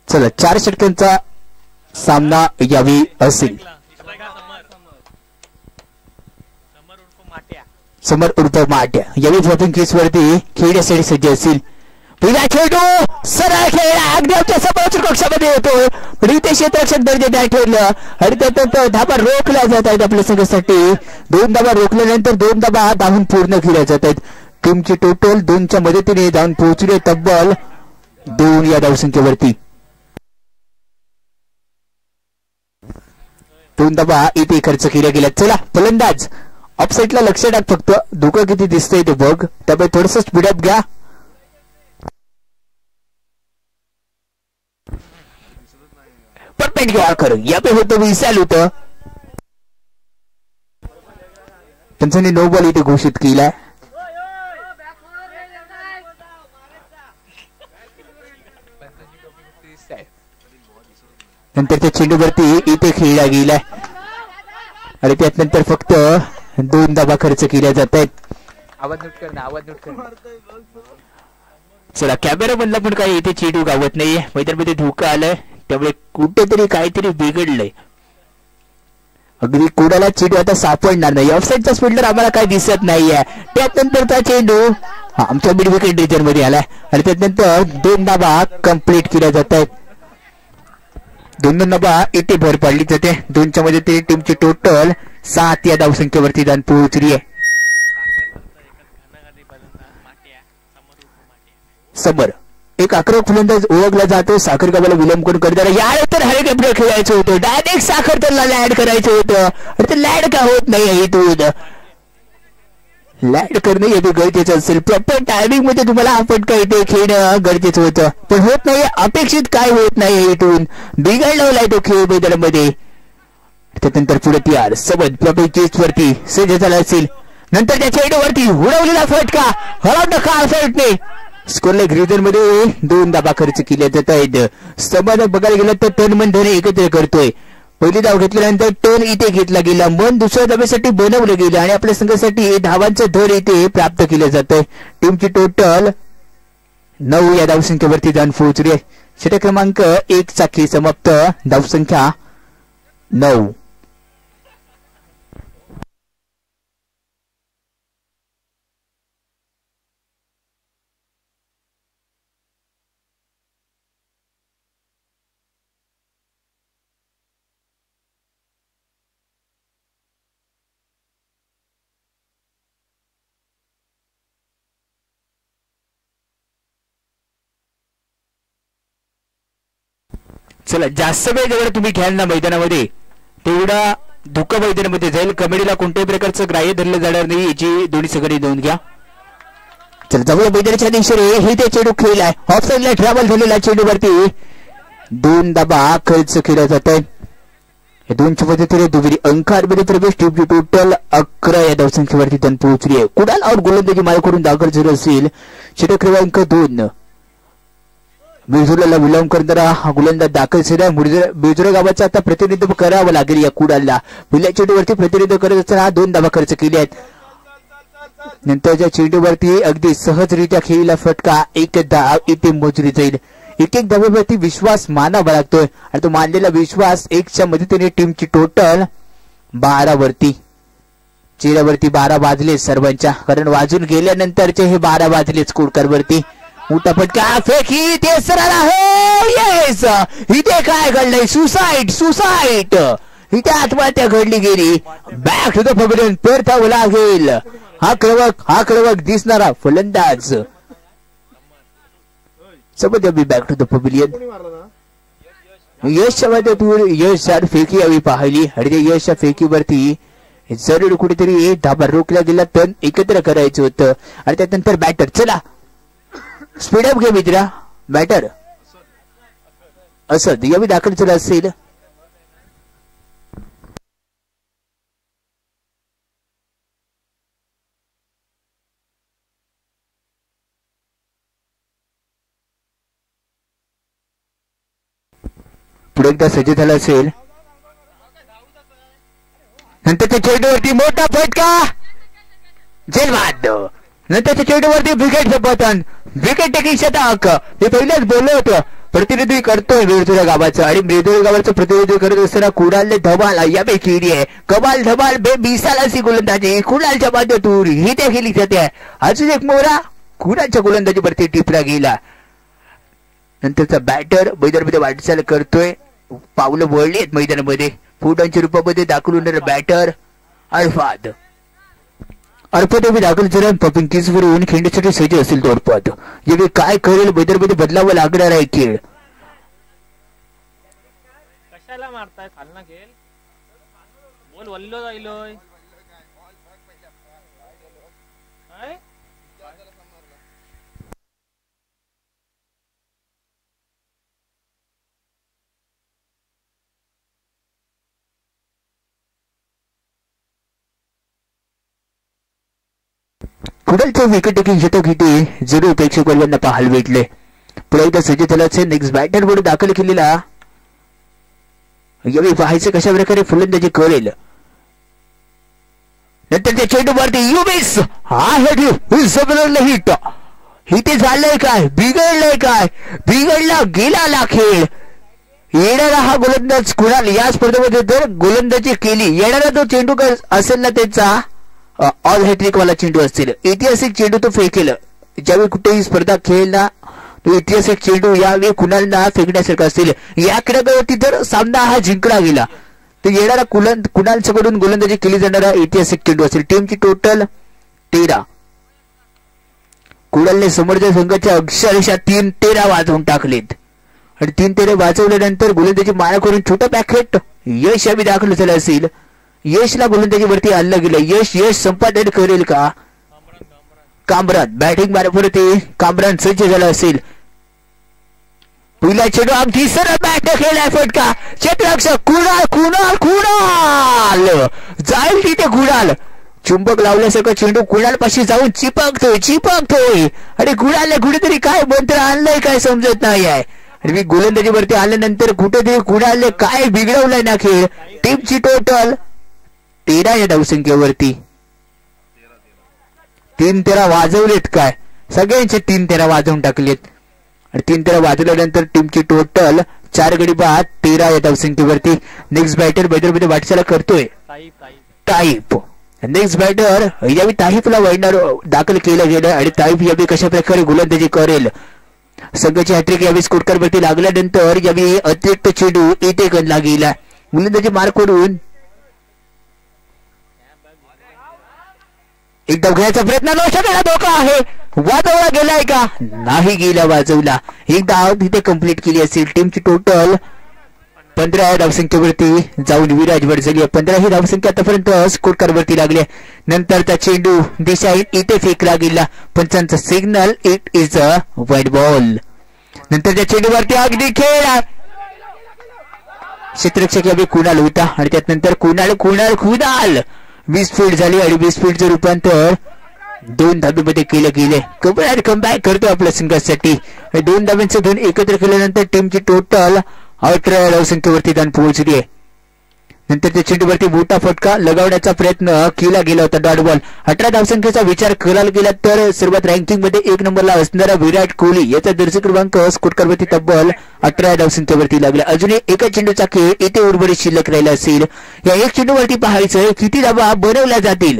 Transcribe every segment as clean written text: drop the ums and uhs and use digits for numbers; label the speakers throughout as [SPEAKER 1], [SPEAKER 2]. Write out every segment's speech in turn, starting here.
[SPEAKER 1] चला 4 षटकांचा सामना यावी असेल. समर उर्फ माट्या यावी ड्रॉपिंग केसवरती खेळण्यासाठी सज्ज असेल. पहिला खेळतो सरळ खेळ अगदी आमच्या समोरच्या कक्षामध्ये येतो पण इथे क्षेत्ररक्षक दर्जेदार ठेवलं आणि त्यानंतर धाबा रोखल्या जात आहेत आपल्या संघासाठी. 2 धाबा रोखल्यानंतर 2 धाबा धावून पूर्ण केल्या जात आहेत. टीमची टोटल 2च्या मदतीने धावून पोहोचले तब्बल 2 या धावसंख्येवरती. 2 धाबा इथे खर्च केल्या गेल्या. चला फलंदाज ऑफसाईडला लक्ष टाक फक्त धोका किती दिसतंय ते बघ त्यामुळे थोडस स्पीडअप घ्या. परफेक्ट घ्या खरं या पे होतं विसाल होतं त्यांनी नो बॉल इथे घोषित केलाय. नंतर त्या चेंडूवरती इथे खेळला गेलाय आणि त्यानंतर फक्त 2 धाबा खर्च केल्या जात आहेत.
[SPEAKER 2] आवाज नोट कर ना आवाज नोट कर.
[SPEAKER 1] चला कॅमेरा मधला पण काही इथे चेंडू गावत नाहीये मैदानामध्ये धोका आलाय त्यामुळे कुठेतरी काहीतरी बिघडलंय. अगदी कोणाला चेंडू आता सापडणार नाही. ऑफसाईडचा स्पीडर आम्हाला काही दिसत नाहीये. त्यानंतरचा चेंडू आमच्या मिड विकेट रिजन मध्ये आलाय आणि त्यानंतर 2 धाबा कंप्लीट केल्या जात आहेत. 2 धाबा इथे भर पाडली जाते. 2च्या मध्ये ते टीमची टोटल 7 या धावसंख्येवरती जाऊन पोहोचली आहे. समर एक आक्रमक फलंदाज ओळखला जातो. साखर गावाला विलंब करून करताना यानंतर हेलिकॉप्टर खेळायचं होतं डायरेक्ट साखर त्यांना लँड करायचं होतं आणि ते लँड का होत नाही इथून. लँड करणं हे गरजेचं असेल. प्रॉपर टायमिंग मध्ये तुम्हाला हा फटका इथे खेळणं गरजेचं होतं पण होत नाही. अपेक्षित काय होत नाही इथून बिघडलाय तो खेळ मैदानामध्ये. त्यानंतर पुढे तयार सबद प्रॉपर चेस्ट वरती सज्ज झाला असेल. नंतर त्या चेंडूवरती उडवलेला फटका हळवणं का साईडने स्कोरलेग रिजन मध्ये 2 धाबा खर्च केल्या जात आहेत. स्तंभात बघायला गेलं तर टन मन धन एकत्र करतोय. पहिली धाव घेतल्यानंतर टन इथे घेतला गेला मन दुसऱ्या धाब्यासाठी बनवलं गेलं आणि आपल्या संघासाठी धावांचं धर इथे प्राप्त केलं जातंय. टीमची टोटल 9 या धावसंख्येवरती जाऊन पोहोचली. षटक क्रमांक 1 चा खेळ समाप्त. धावसंख्या 9. चला जास्त वेळ जेवढा तुम्ही घ्याल ना मैदानामध्ये तेवढा धोका मैदानामध्ये जाईल. कमेडीला कोणत्याही प्रकारचं ग्राह्य धरलं जाणार नाही याची दोन्ही सगळी नोंद घ्या. चला जाऊया मैदानाच्या दिशेने. हे ते चेंडू खेळलाय ऑफसाईडला ट्रॅव्हल झालेला चेंडूवरती 2 धाबा खर्च केला जात आहे. 2च्या मदतीने दुहेरी अंकांमध्ये प्रवेश. टीमची टोटल 11 या धावसंख्येवरती जाऊन पोहोचली आहे. कुडाल और गोलंदाजी मार्गावरून दाखल झालं असेल. षटक क्रमांक 2 मिरझुरला विलंब करणारा हा गोलंदाज दाखल झाला. मिरझुरा गावाचं आता प्रतिनिधित्व करावं लागेल या कुडालला. पहिल्या चेंडूवरती प्रतिनिधित्व करत असताना 2 धाबा खर्च केले आहेत. नंतरच्या चेंडूवरती अगदी सहजरित्या खेळलेला फटका 1 धाव इथे मोजली जाईल. 1 धाब्यावरती विश्वास मानावा लागतोय आणि तो मानलेला विश्वास 1च्या मदतीने टीमची टोटल 12 वरती. चेहऱ्यावरती 12 वाजले सर्वांच्या कारण वाजून गेल्यानंतरचे हे 12 वाजले स्कोरकार वरती. मोठा फटका फेकी ते सरळ आहे. येस इथे काय घडलंय सुसाईड इथे आत्महत्या घडली गेली. बॅक टू द पॅव्हिलियन परतावं लागेल. हा क्रवक दिसणारा फलंदाज सबद बॅक टू द पॅव्हिलियन. यश फेकी यावी पाहिली आणि त्या यशच्या फेकीवरती जरूर कुठेतरी धाबा रोखला गेला तर एकत्र करायचं होतं आणि त्यानंतर बॅटर. चला स्पीडअप घे मित्रा. बॅटर असद यावी दाखल झाला असेल. पुढे एकदा सज्ज झाला असेल. नंतर चेंडूवरती मोठा फटका जेलबाद. नंतर चेंडूवरती विकेटचं पतन विकेट टेकिंग षटक. हे पहिलेच बोललो होतं प्रतिनिधी करतोय मिरतुरा गावाचं आणि मिरतुरा गावाचं प्रतिनिधी करत असताना कुणालने धमाल यावे केली आहे. कमाल धमाल बे 20 सालाची गोलंदाजी कुणालच्या माध्यमातून ही त्या केली जाते. अजून एक मोरा कुणालच्या गोलंदाजीवरती टिपला गेला. नंतरचा बॅटर मैदानामध्ये वाटचाल करतोय. पावलं वळली आहेत मैदानामध्ये. फुटांच्या रूपामध्ये दाखल होणारा बॅटर अरफाद अरफाद दाखल झाला. पपिंग किसवर येऊन खेळण्यासाठी सज्ज असेल तो अरफाद. यावेळी काय करेल मैदानामध्ये बदलावं लागणार आहे खेळ.
[SPEAKER 3] कशाला मारताय खालना खेळ बोल वल्लो जायलोय
[SPEAKER 1] पुढलच्या विकेट टेकिंग षटक इथे जरूर प्रेक्षक वर्गांना पाहायला भेटले. पुढे एकदा सज्ज झाल्याचे नेक्स्ट बॅटर म्हणून दाखल केलेला. यावेळी पाहायचं कशा प्रकारे फलंदाजी करेल. नंतर त्या चेंडूवरती युमिस हा हिट इथे झालंय काय बिघडलंय काय बिघडला गेला खेळ. येणारा हा गोलंदाज कुणाल या स्पर्धेमध्ये जर गोलंदाजी केली येणारा जो चेंडू असेल ना त्याचा ऑल हॅट्रिक वाला चेंडू असतील. ऐतिहासिक चेंडू तो फेकेल. ज्यावेळी कुठेही स्पर्धा खेळला तो ऐतिहासिक चेंडू यावेळी कुणालना फेकण्यासारखा असतील. या खेळावरती जर सामना हा जिंकला गेला तर येणारा कुणालच्याकडून गोलंदाजी केली जाणारा ऐतिहासिक चेंडू असेल. टीमची टोटल 13. कुणालने समोरच्या संघाच्या अक्षरशः 3-13 वाजवून टाकलेत आणि 3-13 वाजवल्यानंतर गोलंदाजी मारा करून छोटा पॅकेट यश यावी दाखल झाला असेल. यशला गोलंदाजीवरती आणलं गेलं. यश संपादन करेल का. कामरान बॅटिंग मारण्यावरती कामरान सज्ज झाला असेल. पहिला चेंडू अगदी सरळ बॅट खेळलाय फटका क्षेत्ररक्षक कुणाल जाईल तिथे. कुणाल चुंबक लावल्यासारखं चेंडू कुणाल पाशी जाऊन चिपकतोय आणि कुणालने कुठेतरी काय मंत्र आणलंय काय समजत नाही आहे. आणि गोलंदाजीवरती आल्यानंतर कुठेतरी कुणालने काय बिघडवलंय ना खेळ. टीमची टोटल 13 या धावसंख्येवरती 3-13 वाजवलेत काय सगळ्यांचे 3-13 वाजवून टाकलेत. आणि 3-13 वाजवल्यानंतर टीमची टोटल 4 गडी बाद 13 या धावसंख्येवरती. नेक्स्ट बॅटर मैदानामध्ये वाटचाल करतोय ताईप. नेक्स्ट बॅटर यावेळी ताईफला वळणार दाखल केलं गेलं आणि ताईफ यावेळी कशा प्रकारे गोलंदाजी करेल. संघाची हॅट्रिक यावेळी स्कोरवरती लागल्यानंतर यावेळी अतिरिक्त चेंडू इथे गणला गेला. गोलंदाजी मार करून एकदा घेण्याचा प्रयत्न नौशाला धोका आहे. वाजवला गेलाय का नाही गेला वाजवला. एक धाव तिथे कंप्लीट केली असेल. टीमची टोटल 15 धावसंख्येवरती जाऊन विराजवर झाली. 15 ही धावसंख्या आतापर्यंत स्कोरवरती लागली. नंतरचा चेंडू दिशा इथे फेकला गेला. पंचांचा सिग्नल इट इज अ वाईट बॉल. नंतरच्या चेंडूवरती अगदी खेळ क्षेत्ररक्षक यावेळी कुणाल होता आणि त्यानंतर कुणाल 20 फीट झाली आणि 20 फीटचं रूपांतर 2 धाब्यामध्ये केलं गेले. कमबॅक करतो आपल्या संघासाठी. 2 धाब्यांचे धन एकत्र केल्यानंतर टीमची टोटल 18 धावसंख्येवरती धन पोहोचली आहे. नंतर त्या चेंडूवरती मोठा फटका लगावण्याचा प्रयत्न केला गेला होता. Dot ball. 18 धावसंख्येचा विचार करायला गेला तर सर्वात रँकिंग मध्ये 1 नंबरला असणारा विराट कोहली याचा दर्शक क्रमांक स्कोरवरती तब्बल 18 धावसंख्येवरती लागला. अजूनही एका चेंडूचा खेळ इथे उर्वरित शिल्लक राहिला असेल. या एक चेंडूवरती पाहायचं किती धावा बनवल्या जातील.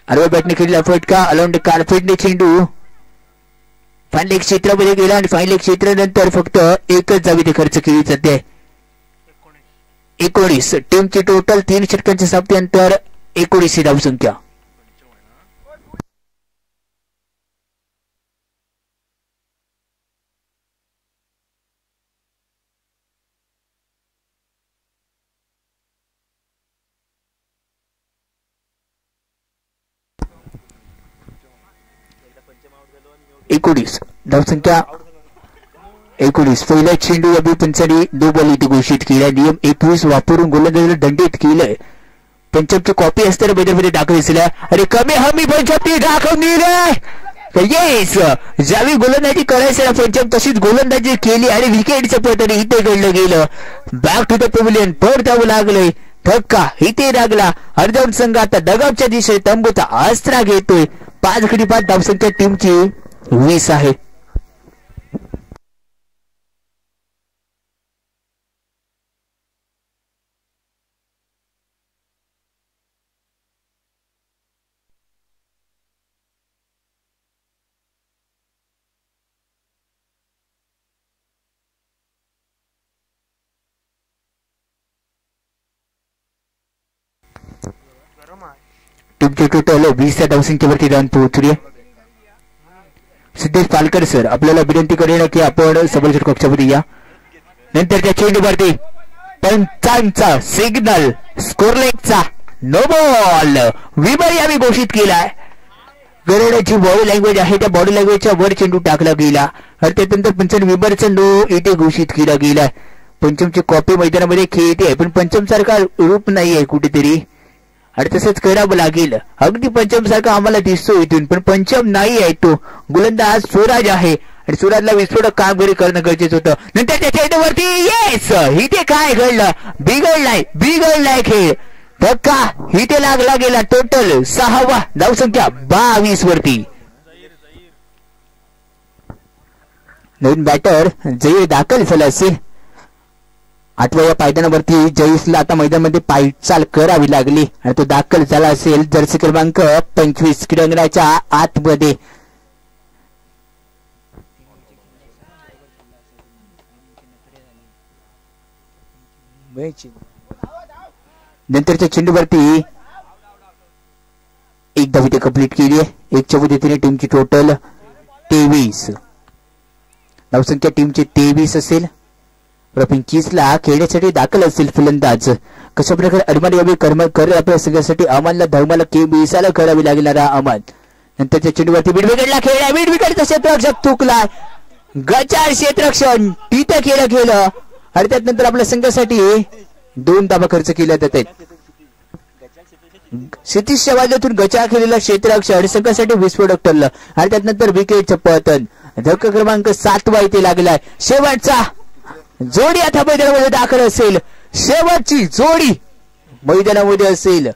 [SPEAKER 1] आडव्या बॅटने केलेला फटका अलाउंड कार्पेटने चेंडू फाईन लेग क्षेत्रामध्ये गेला आणि फाईन लेग क्षेत्रानंतर फक्त एकच धाव इथे खर्च केली जाते. 19. टीमची टोटल 3 षटकांच्या सामन्यानंतर 19 धावसंख्या. धावसंख्या 19. पहिला चेंडू यावेळी पंचांनी 2 बॉल इथे घोषित केला. नियम 21 वापरून गोलंदाजाला दंडित केलंय. पंचांची कॉपी असताना मैदानामध्ये दाखल दिसल्या. अरे कमी हमी पंचांनी दाखवून येस ज्यावेळी गोलंदाजी करायचं पंचायत तशीच गोलंदाजी केली आणि विकेटचं पतन इथे घडलं गेलं. बॅक टू द पॅव्हिलियन पर द्यावं लागलंय. धक्का इथे लागला. अर्धवट संघ आता दगावच्या दिशेने तंबूचा आसरा घेतोय. 5 गडी बाद धावसंख्या टीमची 20 आहे. टीमचे टोटल 20 धावसंख्येवरती रन पोहोचली. सिद्धेश पालकर सर आपल्याला विनंती करेन की आपण सबलच्या कक्षामध्ये या. नंतरच्या चेंडूवरती पंचांचा सिग्नल स्कोरलेगचा नो बॉल विबर यावी घोषित केलाय. गरडाची बॉडी लँग्वेज आहे त्या बॉडी लँग्वेजच्या वर चेंडू टाकला गेला आणि त्यानंतर पंचम विबरचा नो इथे घोषित केला गेलाय. पंचमची कॉपी मैदानामध्ये खेळते पण पंचम सारखा रूप नाही आहे कुठेतरी आणि तसंच करावं लागेल. अगदी पंचम सारखा आम्हाला दिसतो इथून पण पंचम नाही आहे. तो गोलंदाज स्वराज आहे आणि स्वराजला विस्फोटक कामगिरी करणं गरजेचं होतं. नंतर त्या चेंडूवरती येस इथे काय घडलं बिघडलाय खेळ. धक्का इथे लागला गेला. टोटल 6वा धावसंख्या 22 वरती. नवीन बॅटर जय दाखल झाला असेल. 8व्या पायदानावरती जयेशला आता मैदानामध्ये पायचाल करावी लागली आणि तो दाखल झाला असेल जर्सी क्रमांक 25 क्रीडांगणाच्या आतमध्ये. नंतरच्या चेंडूवरती एक धाव इथे कंप्लीट केली आहे. 1च्या मदतीने टीमची टोटल 23 धावसंख्या टीमची 23 असेल. पिंकीसला खेळण्यासाठी दाखल असेल फलंदाज. कशा प्रकारे अरमान यावी कर आपल्या संघासाठी अमानला धर्माला केबीसाला करावी लागणारा अमान. नंतरच्या चेंडूवरती बिडविकेटला खेळला. बिडविकेटचा क्षेत्ररक्षक चुकलाय. गचार क्षेत्ररक्षण तिथे केलं आणि त्यानंतर आपल्या संघासाठी 2 धावा खर्च केल्या जात आहेत. क्षितिजच्या वादातून गचार केलेला क्षेत्ररक्षण संघासाठी विस्फोटक ठरलं आणि त्यानंतर विकेटचं पतन. धक्का क्रमांक 7 इथे लागलाय. शेवटचा जोडी आता मैदानामध्ये दाखल असेल. शेवटची जोडी मैदानामध्ये असेल.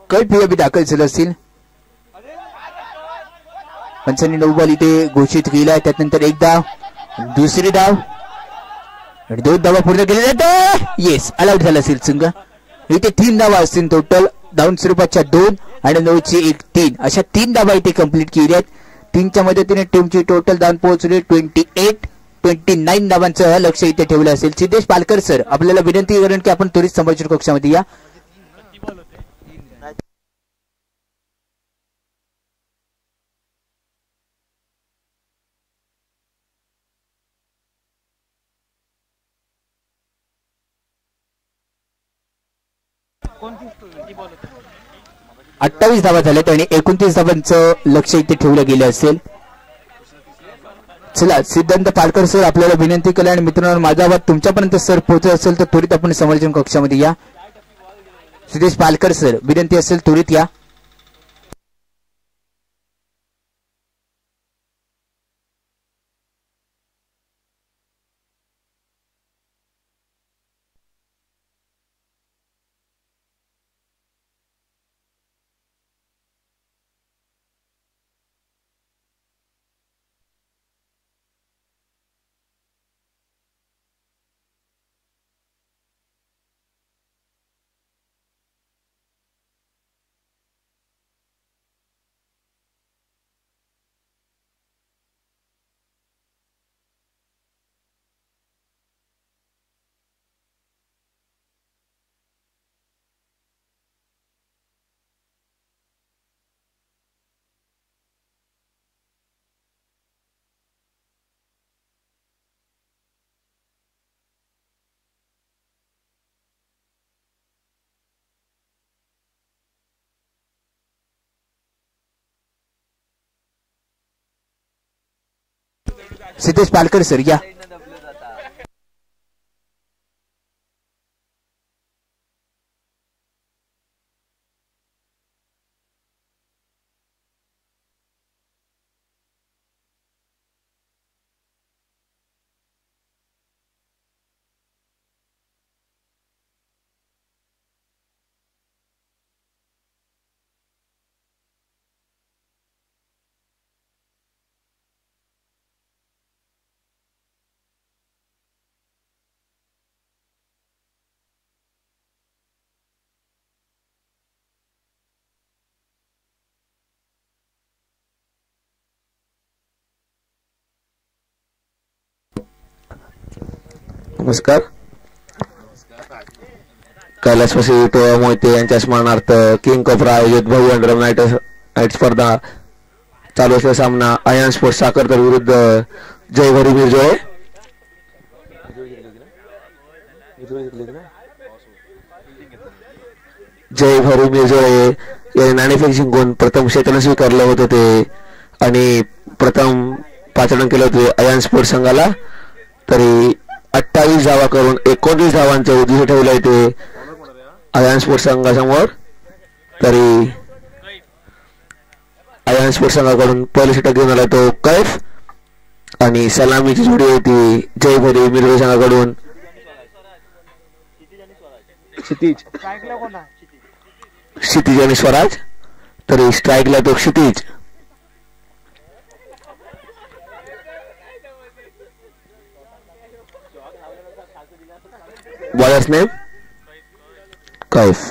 [SPEAKER 1] कैफ यावी दाखल झालं असेल. पंचांनी 9 बॉल इथे घोषित केलाय. त्यानंतर 1 धाव दुसरी धाव आणि 2 धावा पूर्ण केल्या जातात. येस अलाउट झाला असेल संघ. इथे 3 धावा असतील टोटल. डाऊन स्वरूपाच्या 2 आणि 9ची 1 3 अशा 3 धावा इथे कंप्लीट केल्यात. 3च्या मदतीने टीमची टोटल धाव पोहोचली 29 धावांचं लक्ष इथे ठेवलं असेल. सिद्धेश पालकर सर आपल्याला विनंती करेन की आपण त्वरित संभाषण कक्षामध्ये या.
[SPEAKER 3] किती बॉल होते?
[SPEAKER 1] 28 धावा झाल्यात आणि 29 धावांचं लक्ष इथे ठेवलं गेलं असेल. चला सिद्धांत पालकर सर आपल्याला विनंती केली आणि मित्रांनो माझा आवाज तुमच्यापर्यंत सर पोहोचत असेल तर त्वरित आपण समालोचन कक्षामध्ये या. सिद्धेश पालकर सर विनंती असेल त्वरित या. सिद्धेश पालकर सर या.
[SPEAKER 4] नमस्कार. कैलासवासी टोळा मोहिते यांच्या स्मरणार्थ किंग कोपरा आयोजित भव्य अंडरम नाईट स्पर्धा चालू असलेला सामना आयन स्पोर्ट्स साखरतर विरुद्ध जय भरी मिरजोळे. जय भरी मिरजोळे यांनी नाणेफेक जिंकून प्रथम क्षेत्र स्वीकारलं होतं ते आणि प्रथम पाचारण केलं होते आयन स्पोर्ट्स संघाला. तरी 28 धावा करून 29 धावांचे उद्दिष्ट ठेवलंय ते आयन स्पोर्ट्स संघासमोर. तरी आयन स्पोर्ट्स संघाकडून पहिला षटक घेऊन आला तो कैफ आणि सलामीची जोडी होती जय भरी मिरजोळे संघाकडून क्षितिज आणि स्वराज. तरी स्ट्राईकला तो क्षितिज. Bowlers name Kaif.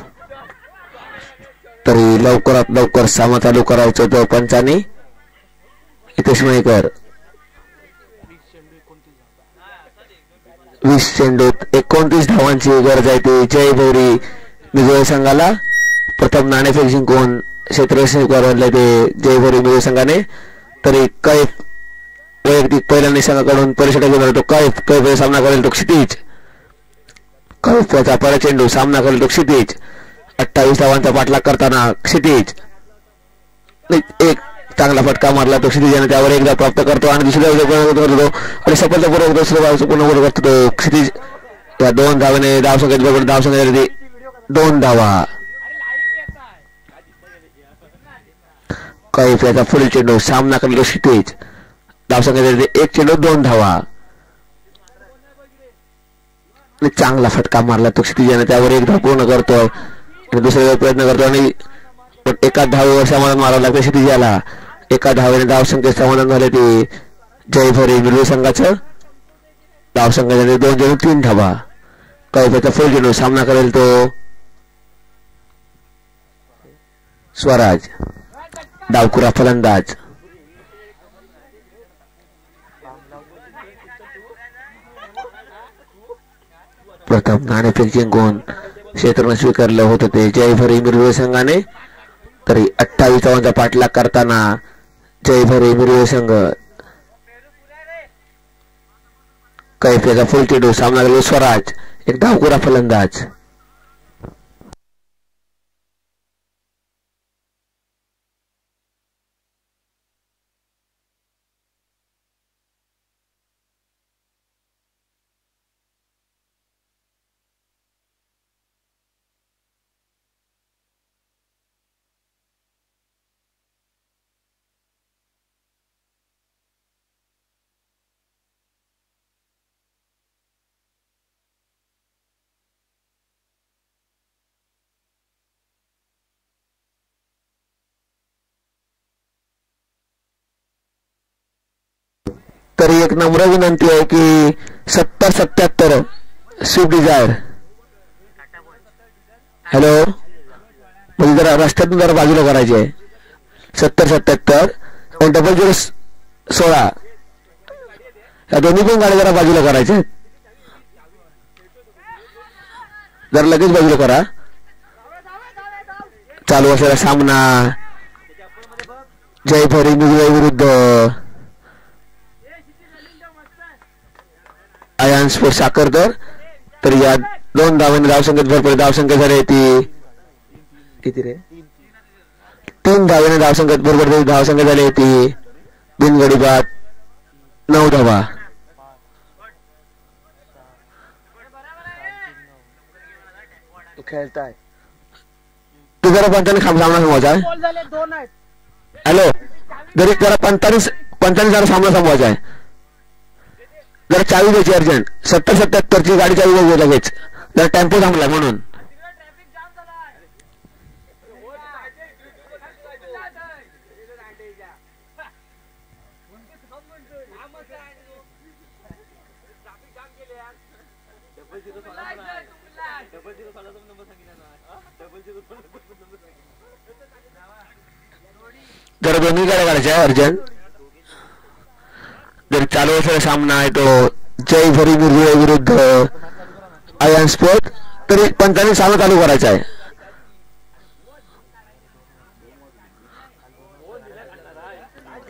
[SPEAKER 4] तरी लवकरात लवकर सामना चालू करायचं तो पंचाने हितेश मयेकर. 20 चेंडूत 29 धावांची गरज आहे ती जय भैरी मिरजोळे संघाला. प्रथम नाणेफेक जिंकून क्षेत्र स्वीकारले ते जय भैरी मिरजोळे संघाने. तरी कैफ वैयक्तिक पहिल्यांदा संघाकडून परिषद घेऊन तो कैफ सामना करेल तो क्षितिज. कैफचा पहिला चेंडू सामना करेल तो क्षितिज. 28 धावांचा पाठलाग करताना क्षितिज एक चांगला फटका मारला तो क्षितिजाने त्यावर एकदा प्राप्त करतो आणि दुसऱ्या करतो आणि सफलतापूर्वक दुसऱ्या पूर्ण करतो तो क्षितिज. या 2 धावेने धावसंख्येत बरोबर धावसंख्या 2 धावा. कैफ याचा पुढील चेंडू सामना करेल तो क्षितिज. धावसंख्येत 1 चेंडू 2 धावा. चांगला फटका मारला तो क्षितिजाने त्यावर एक धाव पूर्ण करतो आणि दुसऱ्या प्रयत्न करतो आणि एका धावेवर समाधान मारावं लागतं क्षितिजाला. एका धावेने धावसंख्येत समाधान झाले ते जय भरी मिरजोळे संघाचं. धावसंख्या झाली 2 चेंडू 3 धावा. कैफचा फुल चेंडू सामना करेल तो स्वराज. डावकुरा फलंदाज. प्रथम नाणेफेक जिंकून क्षेत्र स्वीकारलं होतं ते जय भरी मिरजोळे संघाने. तरी 28 धावांचा पाठलाग करताना जय भरी मिरजोळे संघ. कैफ याचा फुल चेंडू सामना केला स्वराज. एक डावकुरा फलंदाज. तरी एक नम्र विनंती आहे की 70-77 स्विफ्ट डिझायर. हॅलो म्हणजे जरा रस्त्यातून जरा बाजूला करायची आहे. 70-77 आणि 0016 या दोन्ही पण गाड्या जरा बाजूला करायच्या आहेत. जरा लगेच बाजूला करा. चालू असलेला सामना जय भरी मिरजोळे विरुद्ध आयन स्पोर्ट्स साखरतर. तर या 2 धावांनी धावसंख्येत भरपूर धावसंख्या झाली ती किती रे 3 धावांनी धावसंख्येत बरोबर धावसंख्या झाली ती बिनगडी बाद 9 धावा.
[SPEAKER 2] खेळताय
[SPEAKER 4] तू जरा पंचाने सामना संपवायचा आहे. हॅलो जरी जरा 45 जरा सामना संपवायचा आहे. जरा चावी द्यायची अर्जंट. 70-77 ची गाडी चावी द्यायची लगेच. जरा टेम्पो थांबला म्हणून. दोन्ही गाड्या काढायच्या अर्जंट. जर चालू असलेला सामना आहे तो जय भरी मिरजुळे विरुद्ध आयन स्पोर्ट. तरी पंचांनी सामना चालू करायचा आहे.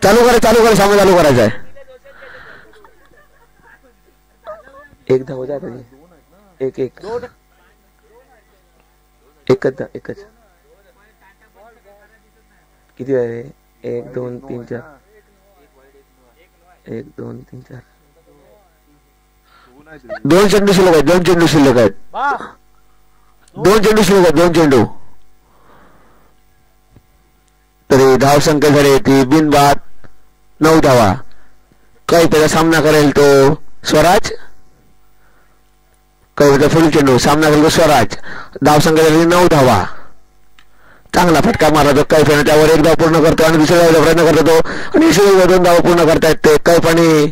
[SPEAKER 4] चालू करा सामना चालू करायचा आहे. एक धाव जात एक एकच किती आहे? 1 2 3 4 1 2 3 4 2 चेंडू शिल्लक आहेत. 2 चेंडू शिल्लक आहेत. 2 चेंडू शिल्लक आहेत. 2 चेंडू. तरी धाव संख्या झाली ती बिनबाद 9 धावा. काही त्याचा सामना करेल तो स्वराज. काही फुल चेंडू सामना करेल तो स्वराज. धाव संख्या झाली 9 धावा. चांगला फटका मारला तो कैफाने. त्यावर एक धाव पूर्ण करतो आणि दुसऱ्या धावाचा प्रयत्न करतो तो आणि 2 धावा पूर्ण करतायत ते कैफाने.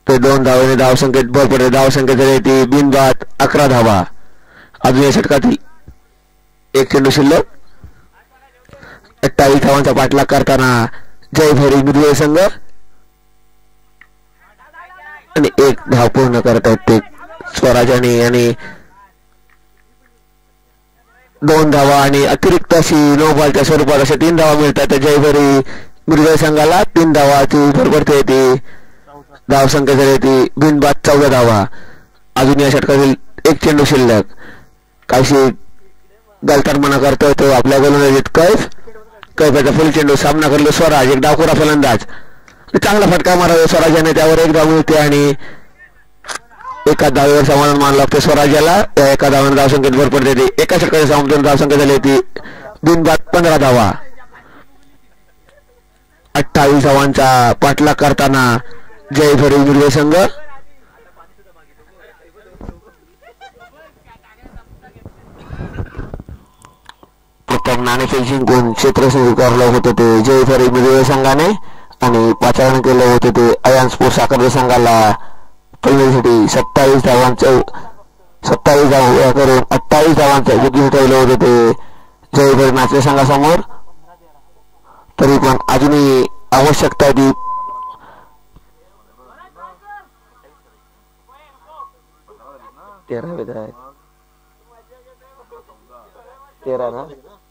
[SPEAKER 4] ते 2 धावाने धाव संख्येत भर पडते. धाव संख्या झाली ती बिनबाद 11 धावा. अजून या षटकातील एक चेंडू शिल्लक. 28 धावांचा पाठलाग करताना जय भरी मिरजुळे संघ आणि 1 धाव पूर्ण करतायत ते स्वराजाने आणि 2 धावा आणि अतिरिक्त अशी नो बॉलच्या स्वरूपात अशा 3 धावा मिळतात जय भरी मिरजुळे संघाला. 3 धावाची भर पडते ती. धाव संख्या झाली ती बिनबाद 14 धावा. अजून या षटकातील एक चेंडू शिल्लक. काहीशी गलतानपणा करतोय तो आपल्या गोलंदाजीत कैफाचा फुल चेंडू. सामना करलो स्वराज. एक डावखोरा फलंदाज. चांगला फटका मारा स्वराजाने. त्यावर एक धाव मिळते आणि एका धावेवर समाधान मानलं लागते स्वराज्याला. या एका धावाने धाव संख्येत भर पडते ती. एका षटकाच्या सामन्यातून धाव संख्या झाली ती बिनबाद 15 धावा. 28 धावांचा पाठलाग करताना जय भरी मिरजुळे संघ प्रथम नाणेफेक जिंकून क्षेत्र स्वीकारलं होतं ते जय भरी मिरजुळे संघाने आणि पाचारण केलं होतं ते आयन स्पोर्ट्स साखर संघाला. पहिल्यासाठी 27 धावांचं 27 धावा करून 28 धावांचं योग्य ठेवलं होतं ते जय भरी नाचले संघासमोर. तरी पण अजूनही आवश्यकता ती 13 ना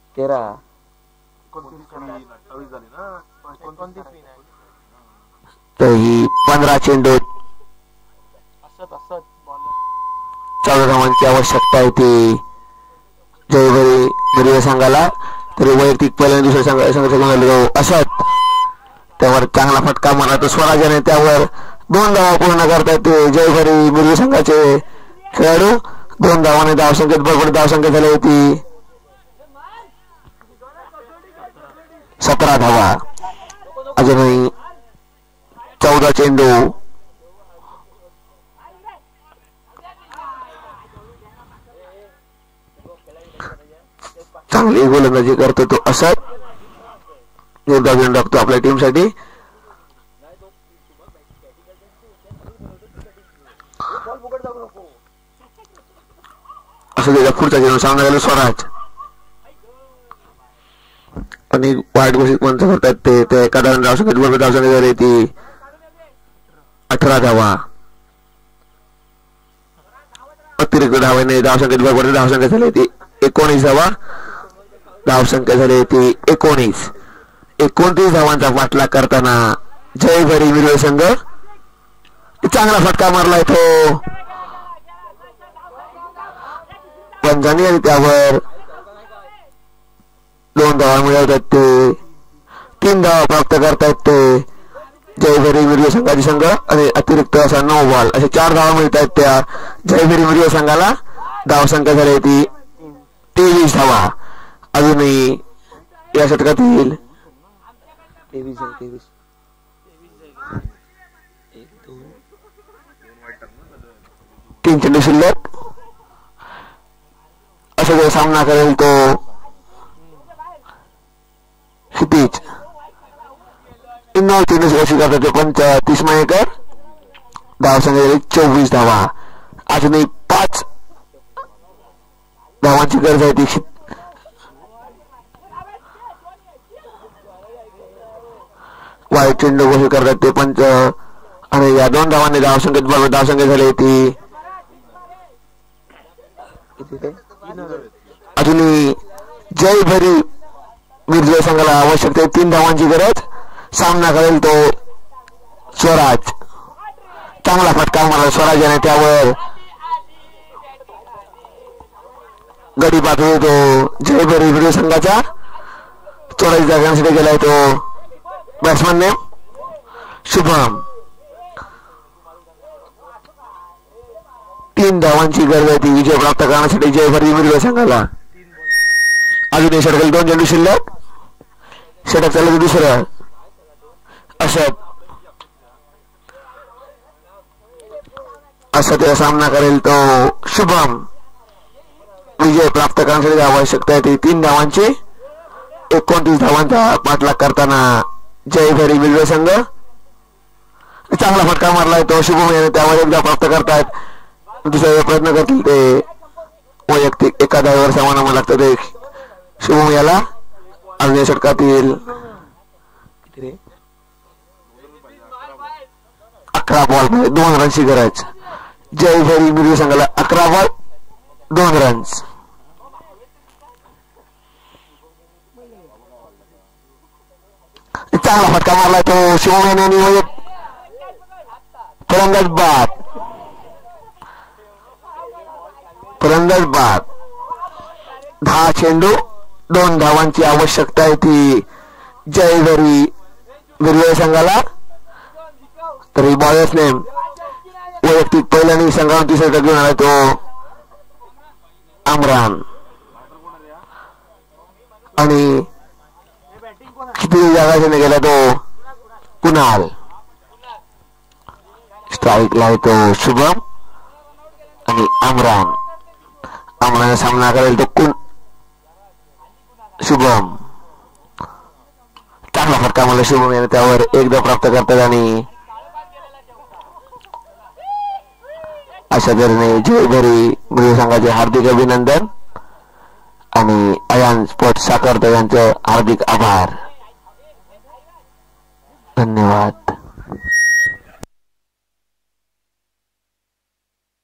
[SPEAKER 4] 13 तर ही 15 चेंडू 14 धावांची आवश्यकता आहे ती जय भरी मिरजुळे संघाला. तरी वैयक्तिक पहिल्या दुसऱ्या संघाचा असत त्यावर चांगला फटका मारला तो स्वराजाने. त्यावर 2 धावा पूर्ण करतात ते जय भरी मिरजुळे संघाचे खेळाडू. 2 धावाने धाव संख्येत भरपूर धाव संख्या झाली होती 17 धावा. अजूनही 14 चेंडू. चांगली गोलंदाजी करतो तो असद. जोरदार घेऊन टाकतो आपल्या टीमसाठी. असं त्याचा पुढचा चेंडू सामना झाला स्वराज आणि वाईट घोषित मंच करतात ते एका धावाने धाव संख्येत धाव संख्या झाली ती 18 धावा. अतिरिक्त धावाने धाव संख्येत भर पडते. धाव संख्या झाली ती 19 धावा. धाव संख्या झाली ती 29 धावांचा पाठलाग करताना जय भरी मिरजुळे संघ. चांगला फटका मारलाय तो पंजानी आणि त्यावर 2 धावा मिळवतात ते. 3 धावा प्राप्त करतात ते जय भरी मिरजुळे संघाचे संघ आणि अतिरिक्त असा 9 बॉल असे 4 धावा मिळतात त्या जय भरी मिरजुळे संघाला. धाव संख्या झाली ती 23 धावा. अजूनही या षटकातील 3 चेंडू शिल्लक. असा जो सामना करेल तो क्षितिज. इन्नोव चेंडू स्वीकारतात ते पंच 30 मायेकर. धाव संख्या झाली 24 धावा. अजूनही 5 धावांची गरज आहे ती. वाईट चेंडू घोषित करतात ते पंच आणि या 2 धावांनी धावसंख्या झाली ती अजूनही जयभरी विजय संघाला आवश्यक 3 धावांची गरज. सामना करेल तो स्वराज. चांगला फटका मारला स्वराज याने त्यावर गडी पाठवतो तो जयभरी विजय संघाचा. 84 धावांसाठी गेलाय तो बॅट्समॅनने शुभम. 3 धावांची गरज आहे ती विजय प्राप्त करण्यासाठी जयभरी विजय संघाला. अजून षटकातील 2 चेंडू शिल्लक. षटक चालू दुसरं. असं त्याचा सामना करेल तो शुभम. विजय प्राप्त करण्यासाठी आवश्यकता आहे ती 3 धावांची. 29 धावांचा पाठलाग करताना जयभरी विजय संघ. चांगला फटका मारलाय तो शुभम याने त्यावर एकदा प्राप्त करतायत. दुसरा प्रयत्न करतील ते वैयक्तिक एका धावेवर सामना लागतं ते शुभम याला. अजून षटकातील 11 बॉल 2 रनची गरज. जयभरी विजय संघाला 11 बॉल 2 रन्स. चांगला फटका मारलाय तो शुभम याने. फलंदाज बाद. 10 चेंडू 2 धावांची आवश्यकता आहे ती जयभरी विजय संघाला. तरी बॉलर्सने वैयक्तिक पहिल्याने संघावर 3 षटक घेऊन आला तो अमरान. आणि किती जागा गेला तो कुणाल. स्ट्राईकला आहे तो शुभम आणि अमरान सामना करेल तो शुभम. चांगला फटका मला शुभम याने त्यावर एकदा प्राप्त करतात. आणि अशा तऱ्हेने जयभरी विजय संघाचे हार्दिक अभिनंदन आणि अयान स्पोर्ट्स साखरकर यांचं हार्दिक आभार. धन्यवाद.